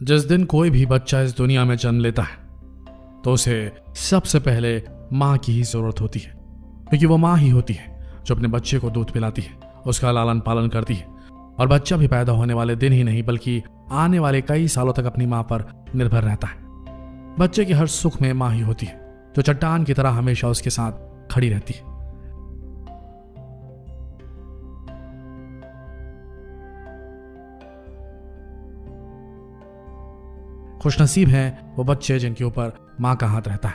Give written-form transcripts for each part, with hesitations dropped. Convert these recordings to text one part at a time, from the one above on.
जिस दिन कोई भी बच्चा इस दुनिया में जन्म लेता है तो उसे सबसे पहले माँ की ही जरूरत होती है, क्योंकि वो माँ ही होती है जो अपने बच्चे को दूध पिलाती है, उसका लालन पालन करती है और बच्चा भी पैदा होने वाले दिन ही नहीं बल्कि आने वाले कई सालों तक अपनी माँ पर निर्भर रहता है। बच्चे के हर सुख में माँ ही होती है जो चट्टान की तरह हमेशा उसके साथ खड़ी रहती है। खुशनसीब हैं वो बच्चे जिनके ऊपर माँ का हाथ रहता है।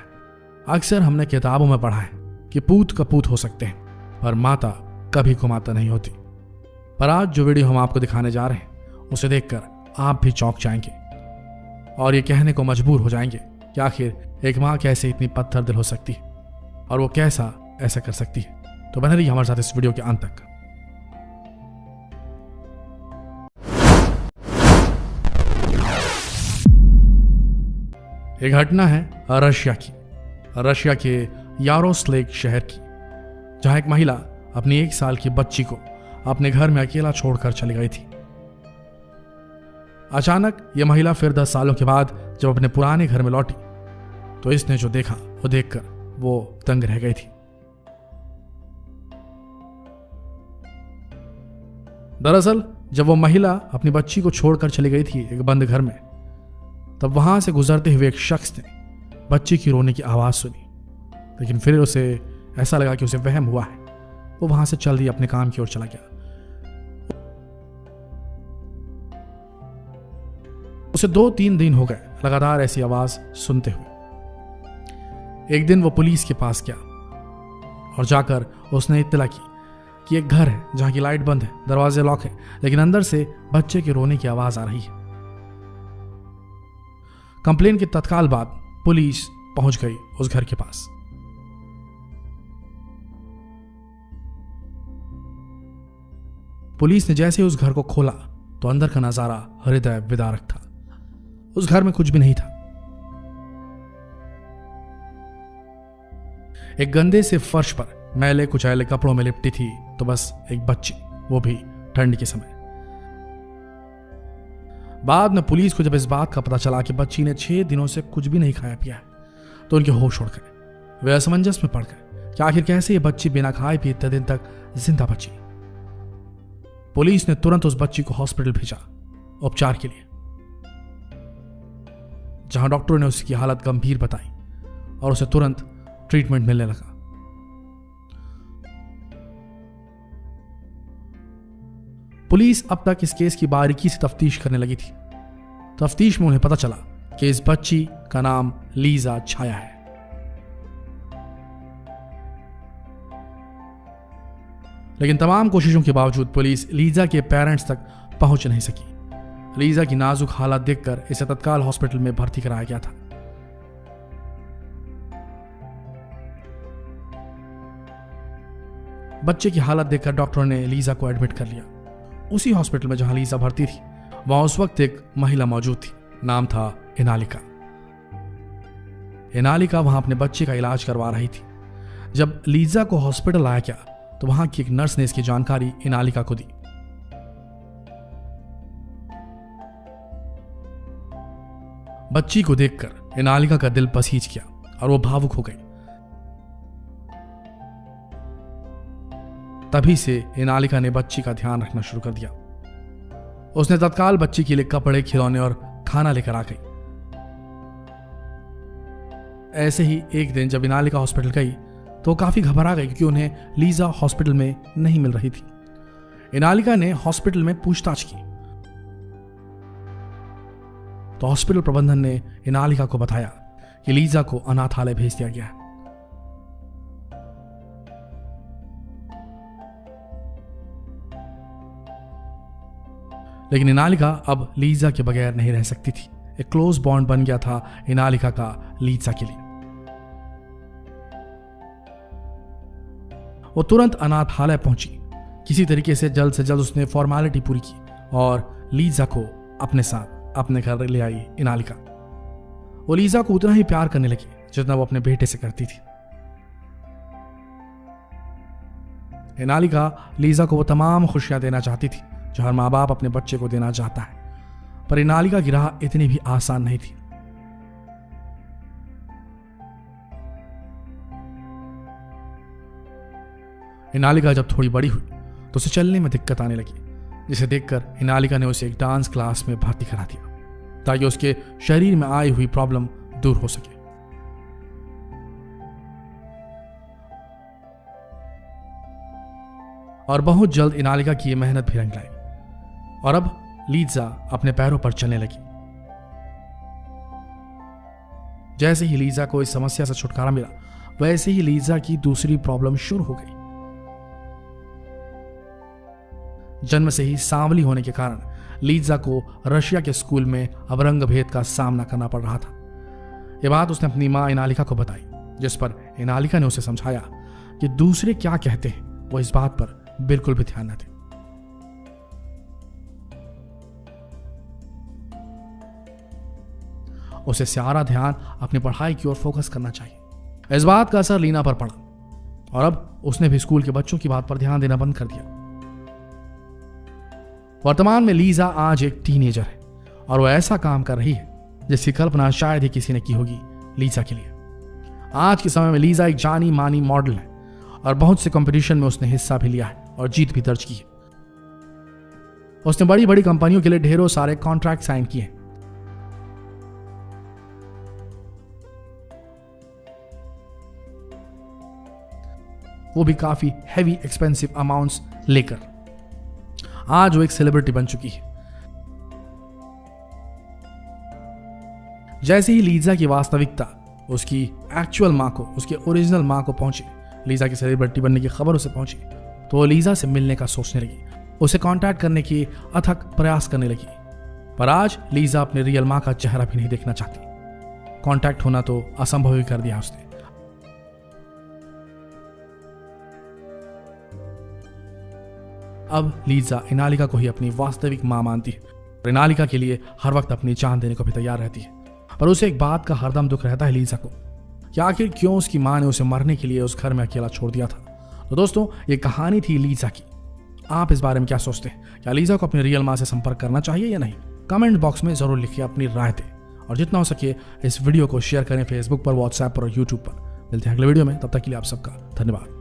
अक्सर हमने किताबों में पढ़ा है कि पूत कपूत हो सकते हैं पर माता कभी कुमाता नहीं होती। पर आज जो वीडियो हम आपको दिखाने जा रहे हैं उसे देखकर आप भी चौंक जाएंगे और ये कहने को मजबूर हो जाएंगे कि आखिर एक माँ कैसे इतनी पत्थर दिल हो सकती है और वो कैसा ऐसा कर सकती है। तो बने रहिए हमारे साथ इस वीडियो के अंत तक। एक घटना है रशिया के यारोस्लेव शहर की, जहां एक महिला अपनी 1 साल की बच्ची को अपने घर में अकेला छोड़कर चली गई थी। अचानक यह महिला फिर 10 सालों के बाद जब अपने पुराने घर में लौटी तो इसने जो देखा वो देखकर वो दंग रह गई थी। दरअसल जब वो महिला अपनी बच्ची को छोड़कर चली गई थी एक बंद घर में, तब वहां से गुजरते हुए एक शख्स ने बच्ची की रोने की आवाज सुनी, लेकिन फिर उसे ऐसा लगा कि उसे वहम हुआ है। वो वहां से चल दी अपने काम की ओर चला गया। उसे 2-3 दिन हो गए लगातार ऐसी आवाज सुनते हुए। एक दिन वो पुलिस के पास गया और जाकर उसने इत्तला की कि एक घर है जहां की लाइट बंद है, दरवाजे लॉक है, लेकिन अंदर से बच्चे के रोने की आवाज आ रही है। कंप्लेन के तत्काल बाद पुलिस पहुंच गई उस घर के पास। पुलिस ने जैसे उस घर को खोला तो अंदर का नजारा हृदय विदारक था। उस घर में कुछ भी नहीं था। एक गंदे से फर्श पर मैले कुचैले कपड़ों में लिपटी थी तो बस एक बच्ची, वो भी ठंड के समय। बाद में पुलिस को जब इस बात का पता चला कि बच्ची ने 6 दिनों से कुछ भी नहीं खाया पिया है तो उनके होश उड़ गए। वे असमंजस में पड़ गए कि आखिर कैसे ये बच्ची बिना खाए पिए इतने दिन तक जिंदा बची। पुलिस ने तुरंत उस बच्ची को हॉस्पिटल भेजा उपचार के लिए, जहां डॉक्टरों ने उसकी हालत गंभीर बताई और उसे तुरंत ट्रीटमेंट मिलने लगा। पुलिस अब तक इस केस की बारीकी से तफ्तीश करने लगी थी। तफ्तीश में उन्हें पता चला कि इस बच्ची का नाम लीजा छाया है। लेकिन तमाम कोशिशों के बावजूद पुलिस लीजा के पेरेंट्स तक पहुंच नहीं सकी। लीजा की नाजुक हालत देखकर इसे तत्काल हॉस्पिटल में भर्ती कराया गया था। बच्चे की हालत देखकर डॉक्टरों ने लीजा को एडमिट कर लिया। उसी हॉस्पिटल में जहां लीजा भर्ती थी वहां उस वक्त एक महिला मौजूद थी, नाम था एनालिका। एनालिका वहां अपने बच्चे का इलाज करवा रही थी। जब लीजा को हॉस्पिटल लाया गया तो वहां की एक नर्स ने इसकी जानकारी एनालिका को दी। बच्ची को देखकर एनालिका का दिल पसीज गया और वो भावुक हो गई। तभी से एनालिका ने बच्ची का ध्यान रखना शुरू कर दिया। उसने तत्काल बच्ची के लिए कपड़े, खिलौने और खाना लेकर आ गई। ऐसे ही एक दिन जब एनालिका हॉस्पिटल गई तो काफी घबरा गई क्योंकि उन्हें लीजा हॉस्पिटल में नहीं मिल रही थी। एनालिका ने हॉस्पिटल में पूछताछ की तो हॉस्पिटल प्रबंधन ने एनालिका को बताया कि लीजा को अनाथालय भेज दिया गया है। लेकिन एनालिका अब लीजा के बगैर नहीं रह सकती थी। एक क्लोज बॉन्ड बन गया था एनालिका का लीजा के लिए। वो तुरंत अनाथालय पहुंची। किसी तरीके से जल्द उसने फॉर्मेलिटी पूरी की और लीजा को अपने साथ अपने घर ले आई एनालिका। वो लीजा को उतना ही प्यार करने लगी जितना वो अपने बेटे से करती थी। एनालिका लीजा को वो तमाम खुशियां देना चाहती थी जो हर माँ बाप अपने बच्चे को देना चाहता है, पर इनालिका की राह इतनी भी आसान नहीं थी। इनालिका जब थोड़ी बड़ी हुई तो उसे चलने में दिक्कत आने लगी, जिसे देखकर इनालिका ने उसे एक डांस क्लास में भर्ती करा दिया ताकि उसके शरीर में आई हुई प्रॉब्लम दूर हो सके। और बहुत जल्द इनालिका की यह मेहनत भी रंग लाई और अब लीजा अपने पैरों पर चलने लगी। जैसे ही लीजा को इस समस्या से छुटकारा मिला, वैसे ही लीजा की दूसरी प्रॉब्लम शुरू हो गई। जन्म से ही सांवली होने के कारण लीजा को रशिया के स्कूल में अब रंग भेद का सामना करना पड़ रहा था। यह बात उसने अपनी मां इनालिका को बताई, जिस पर इनालिका ने उसे समझाया कि दूसरे क्या कहते हैं वो इस बात पर बिल्कुल भी ध्यान न दें। उसे सारा ध्यान अपनी पढ़ाई की ओर फोकस करना चाहिए। इस बात का असर लीना पर पड़ा और अब उसने भी स्कूल के बच्चों की बात पर ध्यान देना बंद कर दिया। वर्तमान में लीजा आज एक टीनेजर है और वो ऐसा काम कर रही है जिसकी कल्पना शायद ही किसी ने की होगी लीजा के लिए। आज के समय में लीजा एक जानी मानी मॉडल है और बहुत से कंपटीशन में उसने हिस्सा भी लिया है और जीत भी दर्ज की है। उसने बड़ी बड़ी कंपनियों के लिए ढेरों सारे कॉन्ट्रैक्ट साइन किए हैं। वो भी काफी हैवी एक्सपेंसिव अमाउंट्स लेकर। आज वो एक सेलिब्रिटी बन चुकी है। जैसे ही लीजा की वास्तविकता उसकी एक्चुअल मां को, उसके ओरिजिनल मां को पहुंची, लीजा की सेलिब्रिटी बनने की खबर उसे पहुंची, तो वो लीजा से मिलने का सोचने लगी, उसे कांटेक्ट करने की अथक प्रयास करने लगी। पर आज लीजा अपने रियल मां का चेहरा भी नहीं देखना चाहती। कांटेक्ट होना तो असंभव ही कर दिया उसने। अब लीजा इनालिका को ही अपनी वास्तविक मां मानती है और इनालिका के लिए हर वक्त अपनी जान देने को भी तैयार रहती है। पर उसे एक बात का हरदम दुख रहता है लीजा को कि आखिर क्यों उसकी मां ने उसे मरने के लिए उस घर में अकेला छोड़ दिया था। तो दोस्तों, ये कहानी थी लीजा की। आप इस बारे में क्या सोचते हैं? क्या लीजा को अपनी रियल मां से संपर्क करना चाहिए या नहीं? कमेंट बॉक्स में जरूर लिखिए अपनी राय दें और जितना हो सके इस वीडियो को शेयर करें फेसबुक पर, व्हाट्सएप पर और यूट्यूब पर। मिलते हैं अगले वीडियो में, तब तक के लिए आप सबका धन्यवाद।